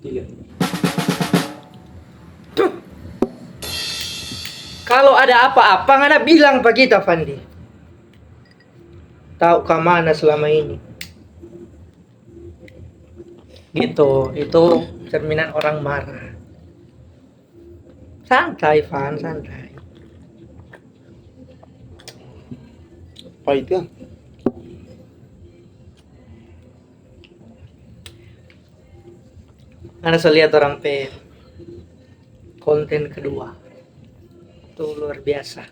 Tiga. Kalau ada apa-apa ngana bilang pak kita Fandi. Tahu ke mana selama ini? Gitu, itu cerminan orang marah. Santai Van, santai. Pahit kan? Karena saya lihat orang P konten kedua itu luar biasa.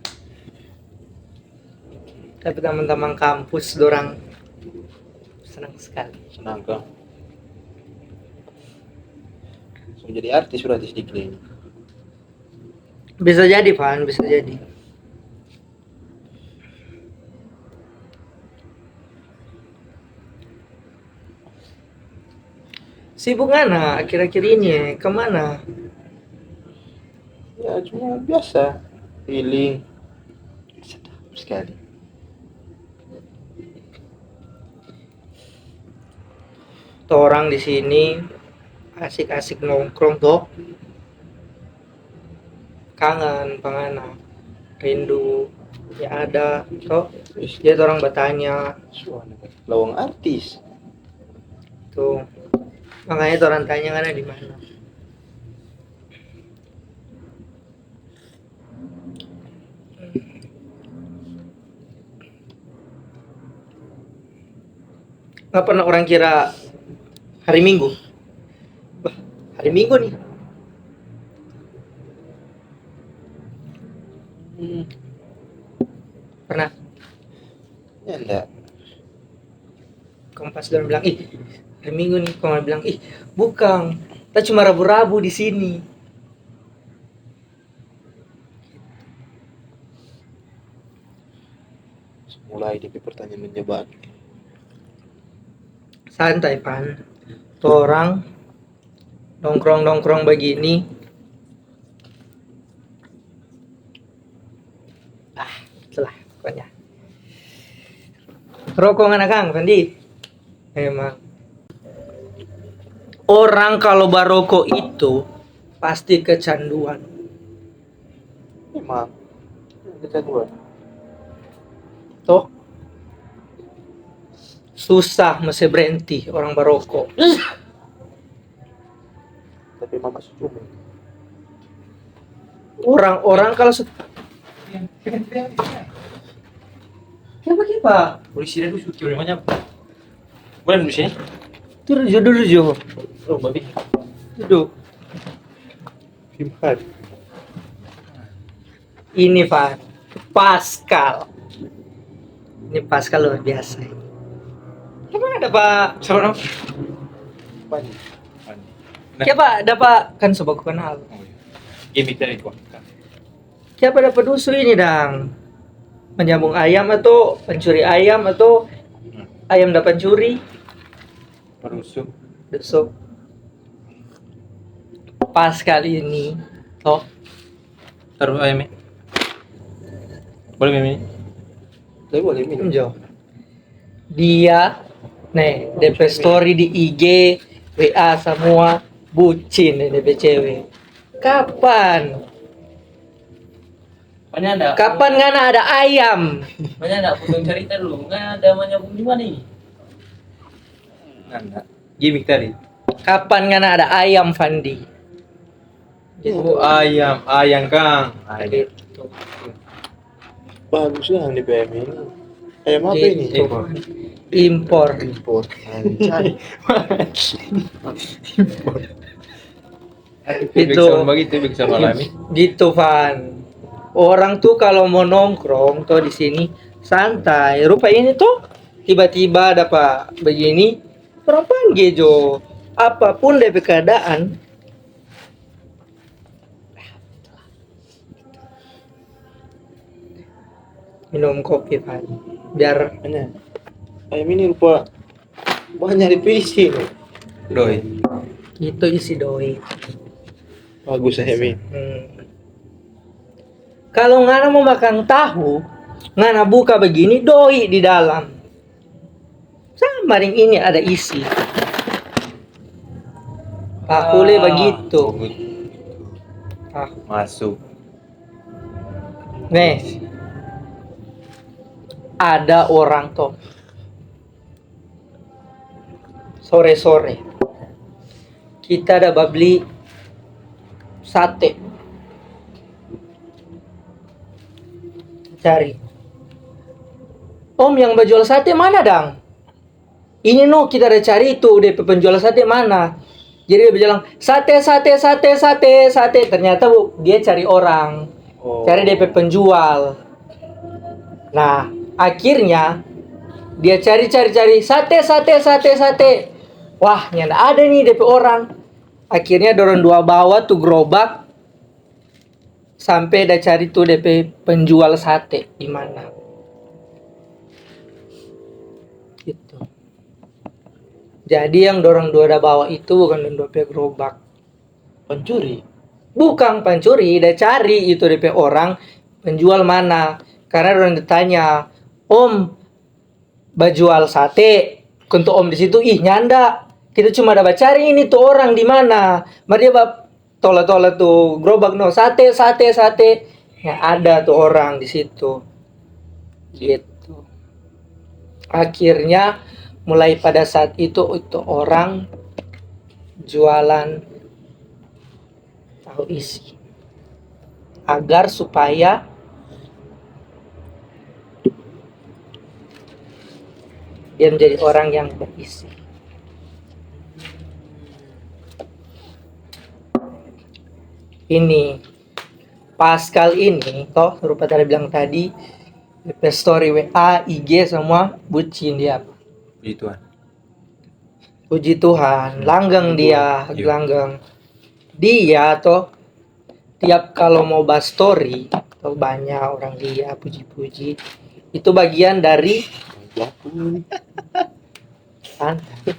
Tapi teman-teman kampus dorang senang sekali. Senang kan? So, jadi artis sudah di ini. Bisa jadi Van, bisa jadi. Sibuk ngana akhir-akhir ini ya? Kemana? Ya cuma biasa healing. Sedap sekali. Tuh orang di sini asik-asik nongkrong tuh. Kangen pangana. Rindu ya ada toh. Dia tuh orang bertanya Suara lawang artis. tuh. Makanya tuh orang tanya ngana di mana. Nggak pernah orang kira hari Minggu. Bah, hari Minggu nih. Pernah Ya enggak. Kompas dan bilang, ih hari Minggu nih. Kompas bilang, ih bukan. Kita cuma rabu-rabu di sini. Mulai DP pertanyaan menjebak. Santai Pan. Tuh orang nongkrong-nongkrong begini. Itulah pokoknya. Rokok anak Kang Fandi. Emang orang kalau barokok itu pasti kecanduan. Memang. Kecanduan. Toh susah mesti berhenti orang barokok. Tapi mama cuma. Orang-orang kalau Siapa? Polisi dulu suci namanya. Bukan di sini. Duduk. Oh, babi. Duduk. Simpan. Ini Pak Pascal. Ini Pascal luar biasa. Emang ada Pak? Siapa nama? Pani. Siapa ada Pak? Kan sebagai kenal. Gimik dari gua. Siapa dapat usul ini dang? Menyambung ayam atau pencuri ayam atau ayam dapat curi? Perusuk. Besok Pascal ini toh Taruh ayamnya. Boleh Mimi? Tapi boleh minum. Jo. Dia nih DP story di IG, WA semua bucin nih DP cewek. Kapan? Banyak ada. Kapan ngana ada ayam? Banyak ada potong cerita dulu. Nggak ada menyambung di mana ini? Nggak. Gimik tadi. Kapan ngana ada ayam Fandi? Oh, ayam Kang. Ayam. Gitu. Bagus lah di PM ini. Ayam apa ini? Gitu. Impor. Impor. Anjay. Itu begitu bisa alami. gitu Van. Orang tuh kalau mau nongkrong tuh di sini santai. Rupa ini tuh tiba-tiba dapat begini, orang panggil Jo. Apapun dari keadaan. Minum kopi Van. Biar Mana? Ayam ini rupa banyak di PC nih. Doi. itu isi doi. Bagus ayam ini. Kalau ngana mau makan tahu, ngana buka begini doi di dalam. Sama ring ini ada isi. Pakule begitu. Oh, gitu. Ah, Masuk. nih, ada orang tuh sore-sore kita ada beli sate, cari om yang berjual sate mana dang, ini no kita ada cari itu DP penjual sate mana. Jadi dia bilang sate, ternyata dia cari orang, Oh. cari DP penjual. Nah akhirnya dia cari sate. Wah nyanda ada nih DP orang. Akhirnya dorong dua bawa tuh gerobak sampai dah cari tuh DP penjual sate di mana. Gitu. Jadi yang dorong dua dah bawa itu bukan DP gerobak. Pencuri. Bukan pencuri, dah cari itu DP orang penjual mana. Karena orang ditanya, "Om, bajual sate." Untuk om di situ, "Ih, nyanda. Kita cuma dapat cari ini tuh orang di mana." Mari dia tolak tuh gerobak no sate. Ya ada tuh orang di situ. Gitu. Akhirnya mulai pada saat itu orang jualan tahu isi agar supaya dia menjadi orang yang berisi. Ini Pascal ini toh rupa tadi bilang tadi DP story WA, IG semua bucin dia. Puji Tuhan. Puji Tuhan, langgeng dia, Iya. langgeng. Dia toh tiap kalau mau bahas story, tuh banyak orang dia puji-puji. Itu bagian dari santai.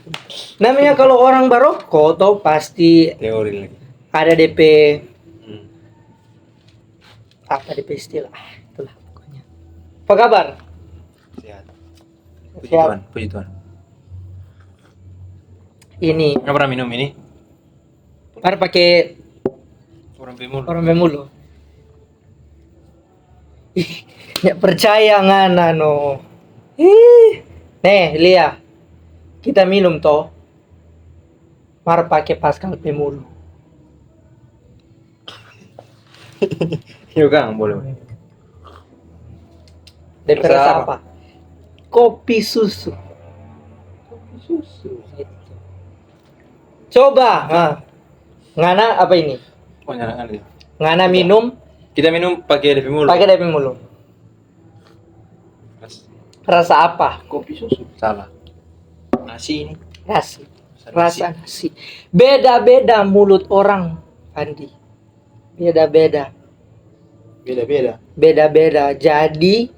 Namanya kalau orang baroko tuh pasti Teori lagi. ada DP Hmm. apa DP istilah. Itulah pokoknya. Apa kabar? Sehat. Puji Siap. Tuhan. Puji Tuhan. Ini Nggak pernah minum ini? baru pakai Orang pemul. orang memulu. Nggak percaya ngana no. Nih, Lia. Kita minum toh. Mar pakai Pascal pemulu. Yuk Kang, boleh. DP Rasa rasa apa? apa? Kopi susu. Gitu. Coba, ngana apa ini? Oh, nyalakan dia. Ngana minum Kita minum pakai DP mulu. pakai DP mulu. Rasa apa? Kopi susu. Salah. Nasi ini. Nasi. Rasa nasi. Beda-beda mulut orang, Andi. Beda-beda. Beda-beda. Beda-beda. Jadi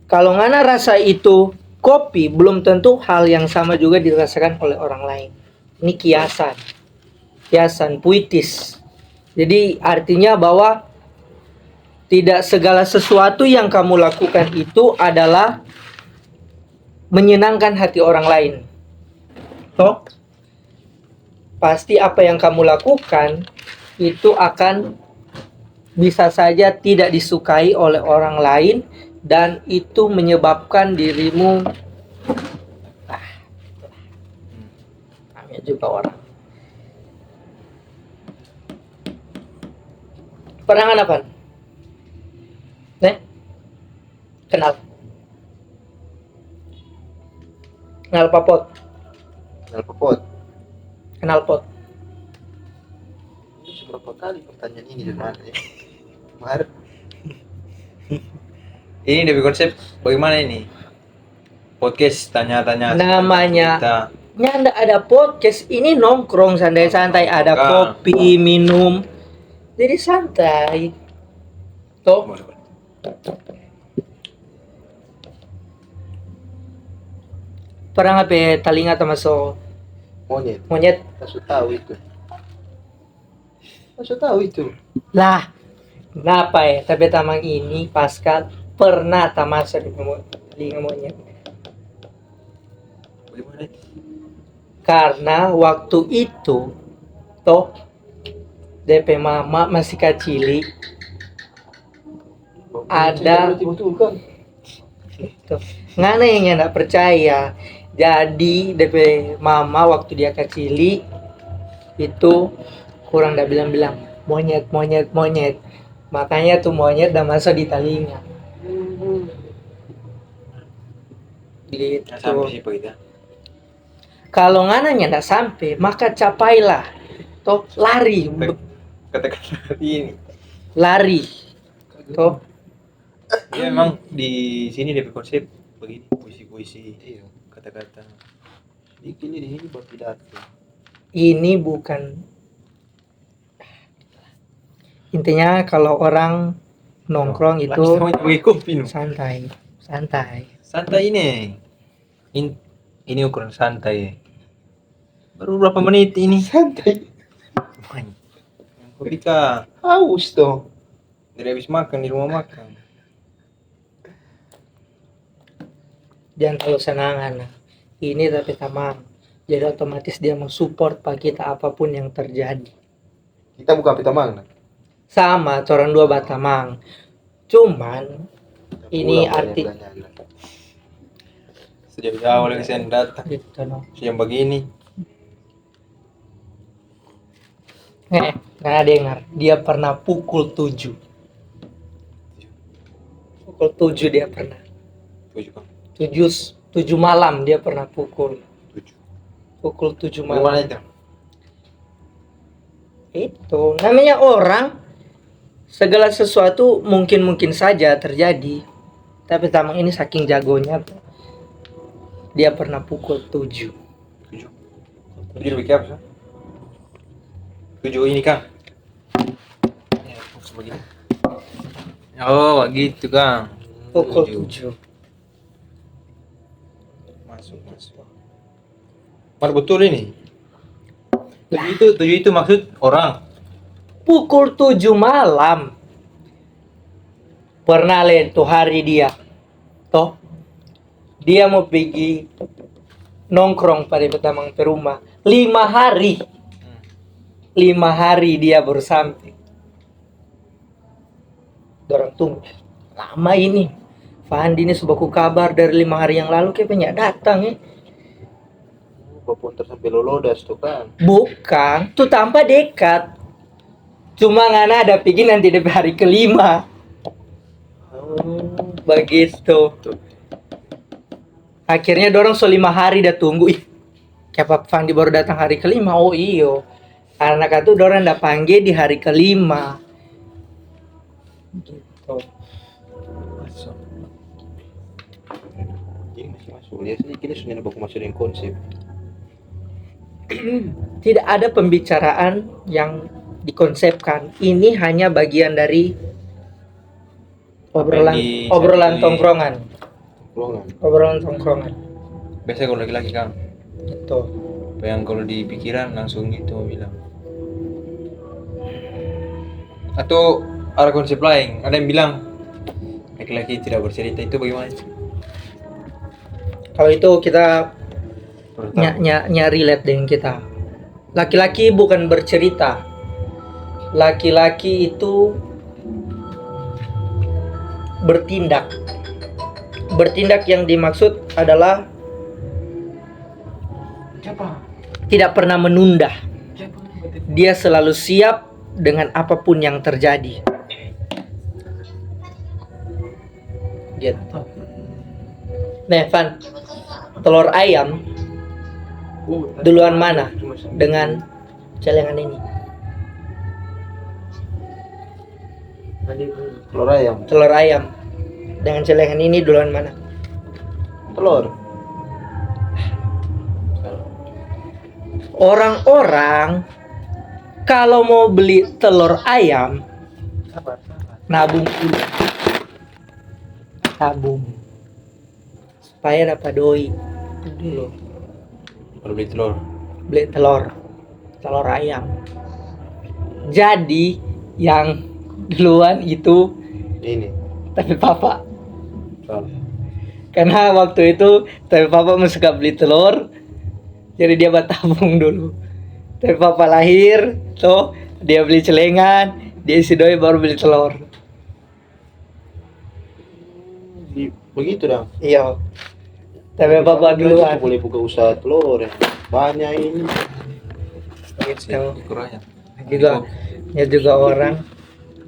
kalau ngana rasa itu kopi, belum tentu hal yang sama juga dirasakan oleh orang lain. Ini kiasan puitis. Jadi artinya bahwa tidak segala sesuatu yang kamu lakukan itu adalah menyenangkan hati orang lain. Toh, pasti apa yang kamu lakukan itu akan bisa saja tidak disukai oleh orang lain dan itu menyebabkan dirimu namanya juga orang. Pernah nggak apa? Kenal papot, Kenal popot. kenal pot. Ini seberapa kali pertanyaan ini di mana ya? Mar. Ini dari konsep bagaimana ini? Podcast tanya-tanya. Namanya. Kita. Nyanda ada podcast ini nongkrong santai-santai, ada Bukan. kopi, minum. Jadi santai. Toh, Boleh, boleh. pernah nggak pe talinga termasuk Monyet. monyet? Masuk tahu itu. Masuk tahu itu. Lah, kenapa ya? Tapi tamang ini Pascal pernah tamasa di telinga monyet. Bagaimana itu? Karena waktu itu toh DP mama masih kecil, ada betul kan? tuh ngana yang nggak percaya. Jadi DP mama waktu dia kecil itu kurang dah bilang monyet monyet monyet, makanya tuh monyet dah masuk di telinga gitu. Sampai sih begitu. Kalau ngananya nggak sampai, maka capailah toh lari Kata-kata ini. lari toh. Ya memang di sini DP konsep begini, puisi-puisi, Iya. kata-kata. Sedikit ini di sini buat pidato. Ini bukan, intinya kalau orang nongkrong itu Sama bagi kopi no. santai santai. Santai ini. Ini ukuran santai. Baru berapa menit ini? Santai. Kopi kah? Haus toh. Dari habis makan di rumah makan. Jangan terlalu senangan. Ini tapi tamang. Jadi otomatis dia mensupport pak kita apapun yang terjadi. Kita bukan pita mang. Sama orang dua batamang. Cuman ini arti Sejak awal yang saya datang. gitu no. Yang begini. Nggak dengar. Dia pernah pukul 7. Pukul 7 dia pernah. Tujuh kan? 7 malam dia pernah pukul. Tujuh. Pukul 7 Bagaimana malam. itu? Itu namanya orang, segala sesuatu mungkin saja terjadi. Tapi tamang ini saking jagonya dia pernah pukul 7. Tujuh. Tujuh lebih apa sih? Tujuh ini kang. Ya, begini. Oh, gitu kang. Pukul 7. Masuk. Mana betul ini? Tujuh itu maksud orang. Pukul 7 malam. Pernah lihat tuh hari dia. Toh dia mau pergi nongkrong pada Betamang ke rumah 5 hari. 5 hari dia baru sampai. Dorang tunggu lama ini. Fandi ini sebaku kabar dari 5 hari yang lalu kayak banyak datang ya. Walaupun tersampai lolodas tuh kan. Bukan, tuh tanpa dekat. Cuma ngana ada pikir nanti di hari kelima. Begitu. Akhirnya dorong 5 hari dah tunggu. Ih, kayak Fandi baru datang hari kelima. Oh iyo. Anak itu dorong dah panggil di hari kelima. Gitu. Masuk. Ini masih masuk. Lihat sih kita sudah baku masuk dengan konsep. Tidak ada pembicaraan yang dikonsepkan. Ini hanya bagian dari obrolan tongkrongan. Obrolan tongkrongan. Biasa kalau laki-laki kang. Itu. Yang kalau di pikiran langsung gitu bilang. Atau ada konsep lain. Ada yang bilang laki-laki tidak bercerita, itu bagaimana? Kalau itu kita relate dengan kita. Laki-laki bukan bercerita. Laki-laki itu bertindak. Bertindak yang dimaksud adalah tidak pernah menunda. Dia selalu siap dengan apapun yang terjadi. Gitu. Nah, Van, telur ayam duluan mana dengan celengan ini? Telur ayam. Telur ayam dengan celengan ini duluan mana? Telur. Orang-orang kalau mau beli telur ayam nabung dulu. Tabung supaya dapat doi itu dulu. Kalau beli telur. Beli telur ayam. Jadi yang duluan itu Ini. tapi papa, Salah. karena waktu itu tapi papa suka beli telur, jadi dia buat tabung dulu. Tapi papa lahir, tuh dia beli celengan, dia isi doi baru beli telur. Begitu dong. Iya. Tapi papa duluan. Boleh buka usaha telur ya. Banyak ini. Gitu. Kurangnya. Juga, ya juga orang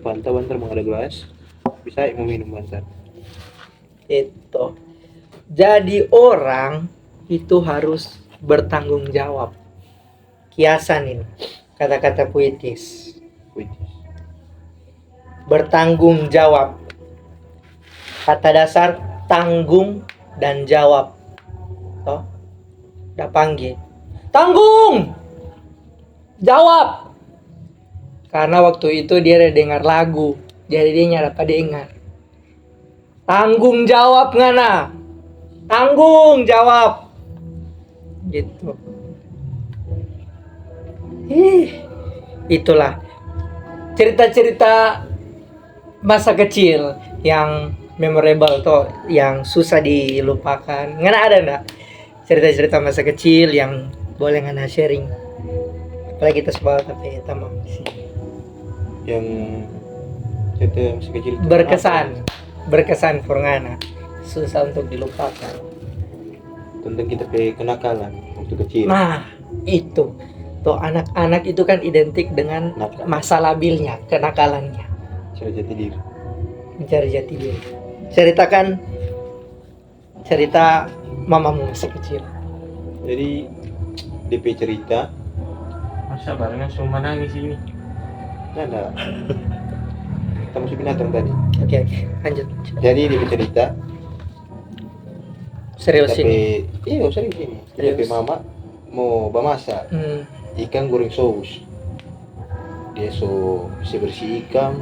Bantar mau ada gelas. Bisa mau minum bantar. itu. Jadi orang itu harus bertanggung jawab. Kiasan ini, kata-kata puitis. Bertanggung jawab. Kata dasar tanggung dan jawab. Toh, udah panggil. Tanggung! Jawab! Karena waktu itu dia ada dengar lagu. Jadi dia nyala pada dengar. Tanggung jawab ngana. Tanggung jawab. Gitu. Itulah cerita-cerita masa kecil yang memorable tuh, yang susah dilupakan. Ngana ada enggak cerita-cerita masa kecil yang boleh ngana sharing? Apalagi kita sebagai tapi tamam Yang cerita masih kecil itu berkesan for ngana, susah untuk dilupakan. tentang kita pe kenakalan waktu kecil. Nah, itu tuh anak-anak itu kan identik dengan Nakal. masa labilnya, kenakalannya, Cara jati diri. mencari jati diri. Ceritakan cerita mamamu masih kecil. Jadi DP cerita Masa barengan semua nangis ini. ada. Kita masih binatang tadi. Oke, lanjut. Jadi DP cerita Serius ini. iya serius ini. Serius. DP mama mau bamasak ikan goreng saus. Dia bersih ikan,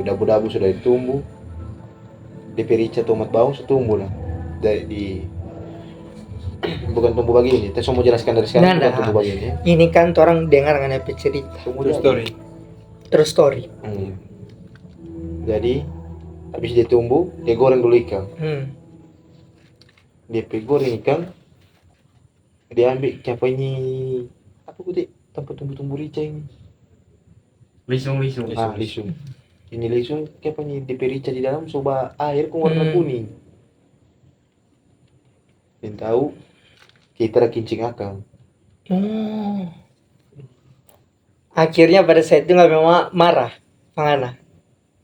dabu-dabu sudah ditumbuh. DP rica tomat bawang setumbuh lah. Bukan tumbuh begini. Kita semua jelaskan dari sekarang bukan tumbuh begini. Ini kan orang dengar dengan cerita. Semua True story. Jadi habis dia tumbuh, dia goreng dulu ikan. Dia goreng ikan, dia ambil apa ini? Apa gue tempat tumbuh rica ini? Lisung. Lisung. Ini lisung apa ini? DP rica di dalam coba air kok warna kuning. Dan tahu kita kincing akang. Akhirnya pada saat itu nggak memang marah, Pangana?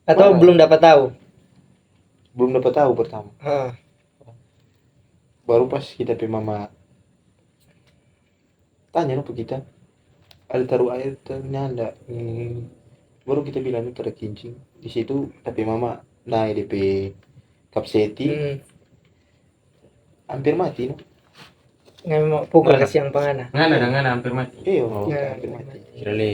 Atau Marah. belum dapat tahu? Belum dapat tahu pertama. Baru pas kita pe mama tanya apa kita ada taruh air ternyata baru kita bilang itu ada kincing di situ, tapi mama naik DP kapseti hampir mati no. Nggak mau pukul ke siang Pangana. Ngana hampir mati. Iya Ya, hampir mati. Kirale.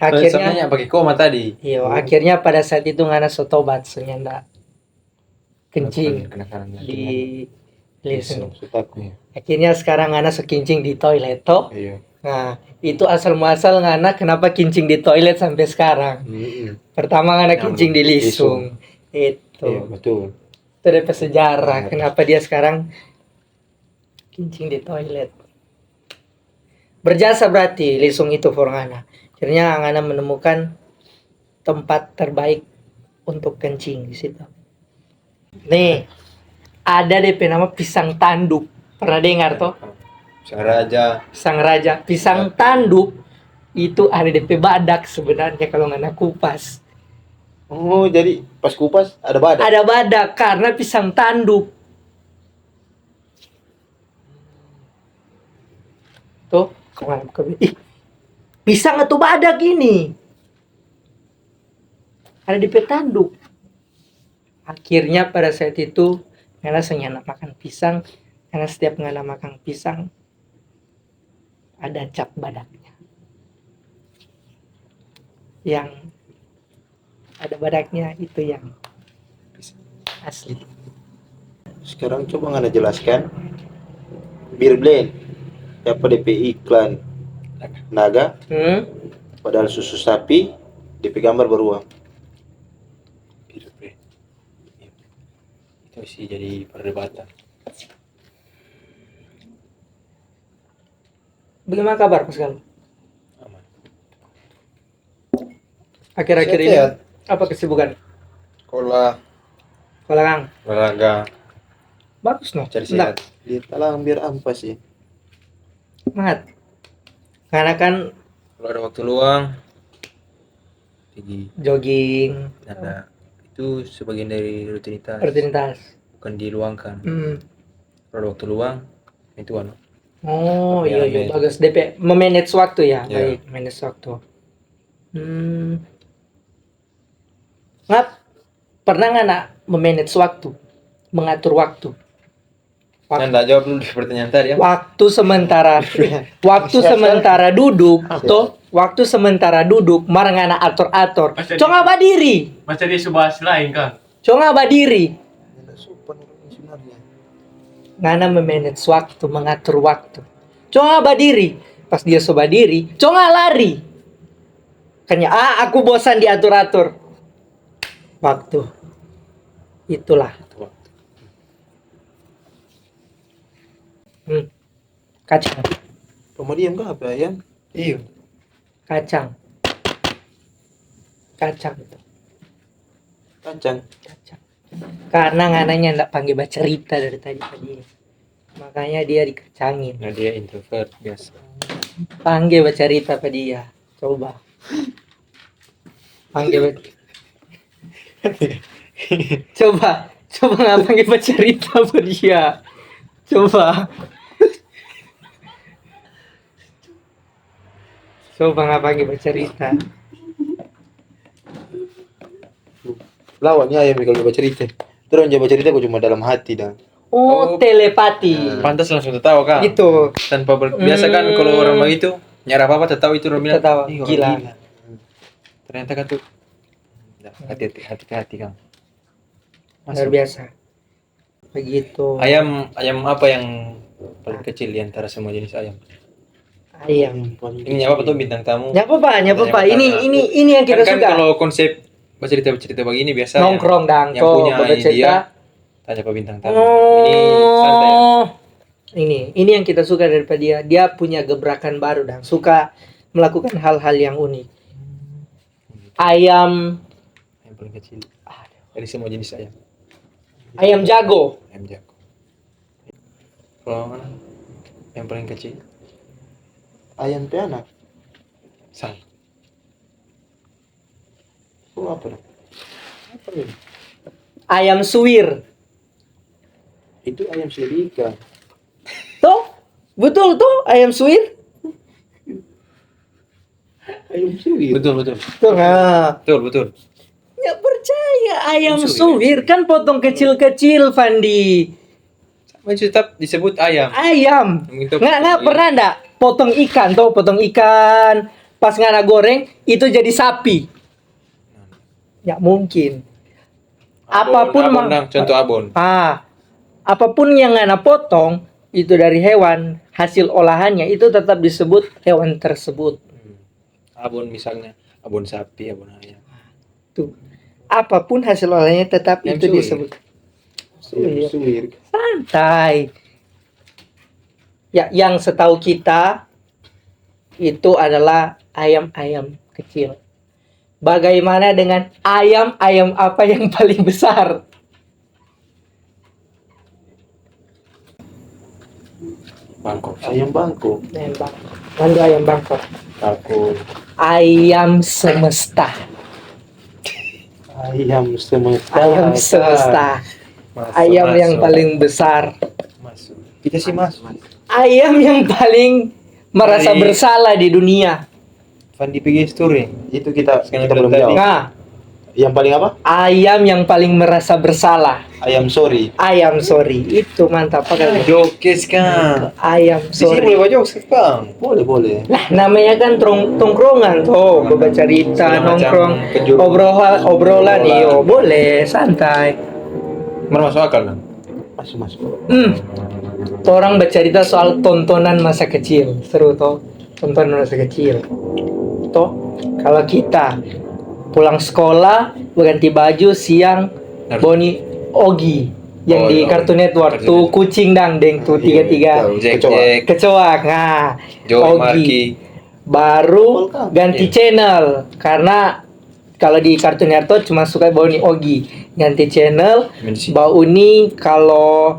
Akhirnya pakai koma tadi. iya, akhirnya pada saat itu ngana sotobat senyanda kencing Kenakalan di lisung. Sutaku. Akhirnya sekarang ngana sekincing di toilet toh. Iya. Nah, itu asal muasal ngana kenapa kincing di toilet sampai sekarang. Pertama ngana kincing di lisung. Itu. Iya betul. Itu ada sejarah kenapa dia sekarang kincing di toilet. Berjasa berarti lisung itu for ngana. Akhirnya ngana menemukan tempat terbaik untuk kencing di situ. Nih, ada DP nama pisang tanduk. Pernah dengar toh? Sang Raja. Pisang tanduk itu ada DP badak sebenarnya kalau ngana kupas. Oh jadi pas kupas ada badak. Ada badak karena pisang tanduk. Tuh, kemana pisang atau badak ini? Ada DP tanduk. Akhirnya pada saat itu ngana senyana makan pisang, karena setiap ngana makan pisang ada cap badaknya. Yang ada badaknya itu yang asli. Sekarang coba ngana jelaskan Beer Blend apa DP iklan naga padahal susu sapi DP gambar beruang. Itu sih jadi perdebatan. Bagaimana kabar Pascal? Aman. Akhir-akhir ini Sehat. apa kesibukan? Sekolah, Kalau Kang, olahraga, bagus no. cari Enggak, sehat. Di talang biar ampas sih. semangat. Karena kan Kalau ada waktu luang pergi. jogging, Nah, itu sebagian dari rutinitas. rutinitas. Bukan diluangkan. Kalau ada waktu luang itu Oh Tapi iya yang iya main. bagus DP memanage waktu ya, Iya. baik manage waktu. Ngap pernah nggak nak memanage waktu, mengatur waktu? Nah, enggak jawab dulu di pertanyaan tadi ya. Waktu sementara, waktu sementara duduk, toh waktu sementara duduk, marangana atur-atur. Conga badiri, Macam dia sebahas lain kan? conga badiri. Tidak sopan orang sebenarnya. Ngana memanage waktu, mengatur waktu. Conga badiri, pas dia soba diri, conga lari. Kanya, aku bosan diatur-atur. Waktu. Itulah. Kacang, Pemadiam kah apa ayam? Iya. kacang. Kacang itu. Kacang. Kacang. Karena ngananya ndak panggil baca cerita dari tadi. Makanya dia dikacangin. Nah, dia introvert biasa. Panggil baca cerita apa dia. Coba. Panggil baca. Coba nggak panggil baca cerita apa dia. Coba nggak panggil baca cerita. Lawannya ayam kalau baca cerita. Terus baca cerita aku cuma dalam hati dan. Oh, telepati. Pantas langsung tertawa kan? Gitu. Tanpa biasa kan kalau orang begitu nyara apa tertawa itu orang bilang Tertawa. "Ih, orang Gila. Ternyata kan tuh hati-hati Kang. Luar biasa. Begitu. Ayam apa yang paling kecil di antara semua jenis ayam? Ayam. Ini apa tuh bintang tamu? Nyapa Pak. Tanya. Ini yang kita kan suka. kalau konsep bercerita begini biasa Nongkrong dang yang kok punya bercerita. dia tanya apa bintang tamu. Ini santai ya. Ini yang kita suka daripada dia. Dia punya gebrakan baru dan suka melakukan hal-hal yang unik. Ayam Yang paling kecil dari semua jenis ayam. ayam jago. Ayam jago. Kalau mana? Yang paling kecil? Ayam pianak. Salah. Oh, apa dong? Apa ini? Ayam suwir. Itu ayam selebika. Tuh, betul tuh ayam suwir. Ayam suwir. Betul. Tuh, nah. Betul. Ya percaya ayam suwir kan potong kecil-kecil Fandi. Masih tetap disebut ayam. Ayam. Itu- Nggak pernah ndak potong ikan pas ngana goreng itu jadi sapi. Ya mungkin. Apapun abon, contoh abon. Apapun yang ngana potong itu dari hewan, hasil olahannya itu tetap disebut hewan tersebut. Abon misalnya, abon sapi, abon ayam. Tuh. Apapun hasil olahannya tetap Ayam itu suwir. disebut. Ayam suwir. Santai. Ya, yang setahu kita itu adalah ayam-ayam kecil. Bagaimana dengan ayam-ayam apa yang paling besar? Bangkok. Ayam bangkok. Ayam bangkok. Landu ayam bangkok. Takut. Ayam semesta. Ayam semesta. Ayam semesta. Ayam yang paling besar. Masuk. Kita sih mas. Ayam yang paling merasa Dari- bersalah di dunia. Fandi PG Story. Itu kita Sekarang belum tadi. jawab. Nah, Yang paling apa? ayam yang paling merasa bersalah. Ayam sorry. Ayam sorry. Itu mantap kan? Jokes kan. Ayam Di sini sorry. boleh baca jokes Kang. Boleh. Lah namanya kan tongkrongan tuh, baca cerita, Segala macam nongkrong, kejur- obrolan, iyo boleh santai. Mana masuk akal kan? Masuk. Orang bercerita soal tontonan masa kecil, seru toh, tontonan masa kecil. Toh, kalau kita pulang sekolah, ganti baju siang, Naruto. Boni Ogi, Yang Oh, di iya. Cartoon Network Cartoon tuh Network. kucing dangdeng tuh Iya, tiga-tiga. tahu. Jack Kecoa. Jack, Kecoa. Nah, Joey Ogi. Marky. Baru Volkan. ganti Iya. channel karena kalau di Cartoon Network cuma suka bau nih Ogi. Ganti channel Mensi. bau nih kalau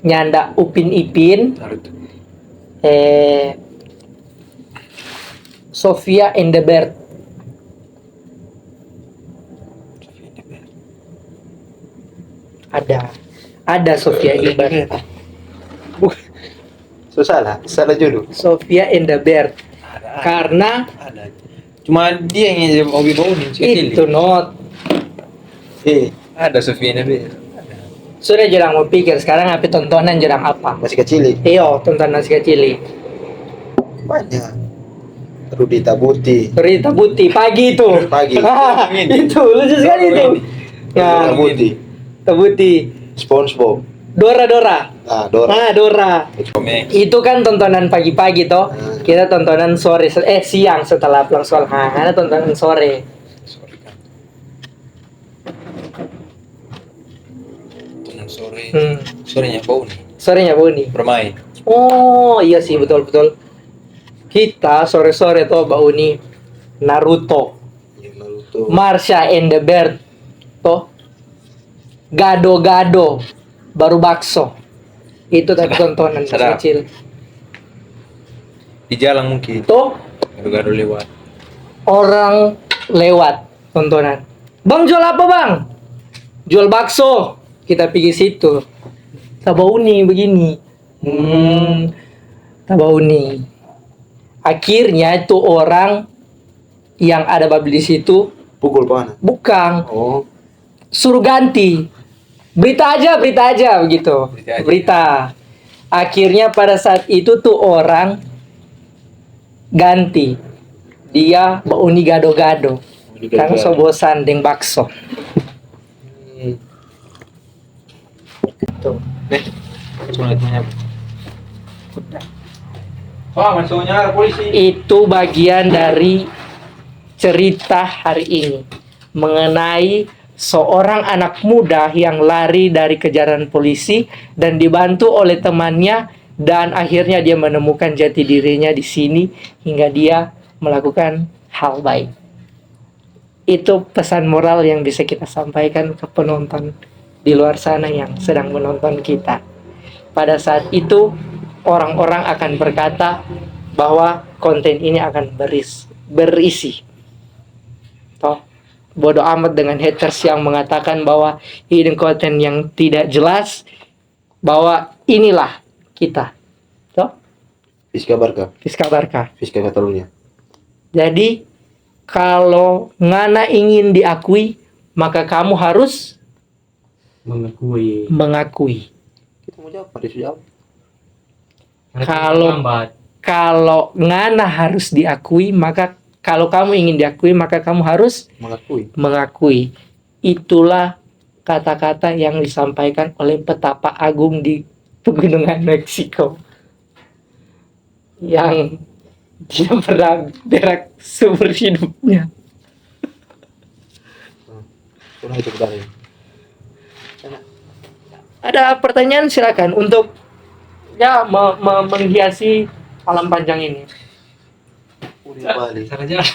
nyanda Upin Ipin Naruto. Sofia and the Bear. Ada Sofia and the Bear. So salah judul. Sofia and the Bear. Ada. Karena Ada. Cuma dia yang jadi Obi Baunin itu not Ada Sofia Nabil. sudah jarang mau pikir sekarang apa tontonan jarang apa. Masih kecil. Iyo tontonan si kecil. Banyak. Rudi Tabuti. Rita Buti pagi itu. Pagi. Itu lucu sekali itu. Nah, Tabuti. Tabuti. SpongeBob. Dora. Dora. Ah, Dora. Komeng. Itu kan tontonan pagi-pagi toh. Kita tontonan sore siang setelah pulang sekolah. Nah, ada tontonan sore. Sorry kan. Tonton sore. Sorenya Baunin. Sorenya Boni. Bermain. Oh, iya sih betul. Kita sore-sore tuh Mbak Uni Naruto, Yang Naruto. Marsha and the Bear toh. Gado-gado baru bakso. Itu tadi tontonan masih Sedap. kecil. Di jalan mungkin. Tuh Gado-gado lewat. orang lewat tontonan. Bang jual apa bang? Jual bakso. Kita pergi situ. Tabauni begini. Tabauni. Akhirnya itu orang yang ada babi di situ Pukul mana? bukan Oh. suruh ganti. Berita aja begitu. Berita aja. Berita. Akhirnya pada saat itu tuh orang ganti. Dia bauni gado-gado. Karena so bosan deng bakso. Tuh. Cuma lihat Wah, masuknya polisi. Itu bagian dari cerita hari ini mengenai seorang anak muda yang lari dari kejaran polisi dan dibantu oleh temannya dan akhirnya dia menemukan jati dirinya di sini hingga dia melakukan hal baik. Itu pesan moral yang bisa kita sampaikan ke penonton di luar sana yang sedang menonton kita. Pada saat itu orang-orang akan berkata bahwa konten ini akan berisi. Toh, bodoh amat dengan haters yang mengatakan bahwa ini konten yang tidak jelas, bahwa inilah kita. Toh, Fiska Barca. Fiska Barca. Fiska Catalunya. Jadi, kalau ngana ingin diakui, maka kamu harus mengakui. Kita mau jawab, ada jawab. Kalau ngana harus diakui, maka kalau kamu ingin diakui, maka kamu harus mengakui. Itulah kata-kata yang disampaikan oleh Petapa Agung di Pegunungan Meksiko yang dia pernah berak seumur hidupnya. Itu benar. Ada pertanyaan silakan untuk ya menghiasi malam panjang ini. Balik. Salah jalan.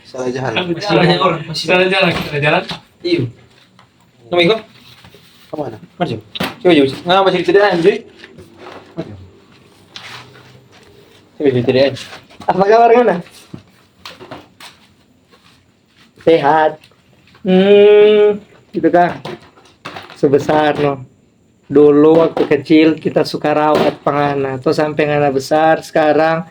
Salah jalan. Salah jalan. Iyo. Nama iko? Kemana? Maju. Coba jauh. Ngapa sih tidak anjir? Maju. Coba tidak anjir. Apa kabar ngana? Sehat. Gitu kan. Sebesar no. Dulu waktu kecil kita suka rawat pangana. Terus sampai ngana besar sekarang